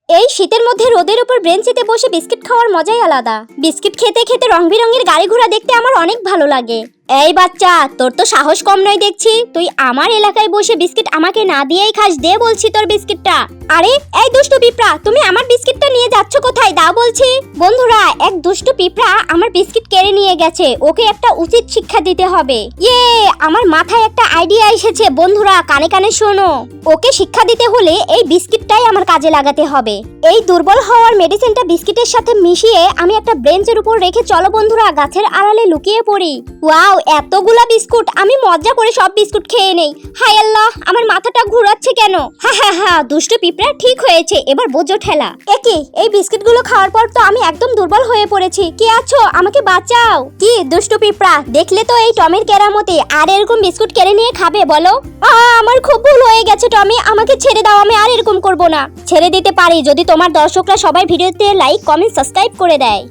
এই শীতের মধ্যে রোদের উপর বেঞ্চিতে বসে বিস্কিট খাওয়ার মজাই আলাদা। বিস্কিট খেতে খেতে রং বেরঙের গাড়ি ঘোড়া দেখতে আমার অনেক ভালো লাগে। এই বাচ্চা, তোর তো সাহস কম নয় দেখছি। তুই আমার এলাকায় বসে বিস্কিট আমাকে না দিয়েই খাস। দে বলছি তোর বিস্কিটটা। আরে এই দুষ্টু পিঁপড়া, তুমি আমার বিস্কিটটা নিয়ে যাচ্ছ কোথায়? দাও বলছি। বন্ধুরা, এক দুষ্টু পিঁপড়া আমার বিস্কিট কেড়ে নিয়ে গেছে। ওকে একটা উচিত শিক্ষা দিতে হবে। ইয়ে, আমার মাথায় একটা আইডিয়া এসেছে। বন্ধুরা কানে কানে শোনো। ওকে শিক্ষা দিতে হলে এই বিস্কিটটাই আমার কাজে লাগাতে হবে। এই দুর্বল হওয়ার মেডিসিনটা বিস্কিটের সাথে মিশিয়ে আমি একটা ব্রেঞ্চের উপর রেখে চলো বন্ধুরা গাছের আড়ালে লুকিয়ে পড়ি। ওয়াও, এতগুলা বিস্কুট! আমি মজা করে সব বিস্কুট খেয়ে নেই। হায় আল্লাহ, আমার মাথাটা ঘুরাচ্ছে কেন? হা হা হা, দুষ্টু পিঁপড়া ঠিক হয়েছে, এবার বোঝো ঠেলা। একি, এই বিস্কিটগুলো খাওয়ার পর তো আমি একদম দুর্বল হয়ে পড়েছি। কে আছো? আমাকে বাঁচাও। কি দুষ্টু পিঁপড়া, দেখলে তো এই টমের কেরামতি। আর এরকম বিস্কুট কেড়ে নিয়ে খাবে বলো? আমার খুব ভুল হয়ে গেছে টমি, আমাকে ছেড়ে দাও। আমি আর এরকম করব না। ছেড়ে দিতে পারি যদি তোমার দর্শকরা সবাই ভিডিওতে লাইক, কমেন্ট, সাবস্ক্রাইব করে দেয়।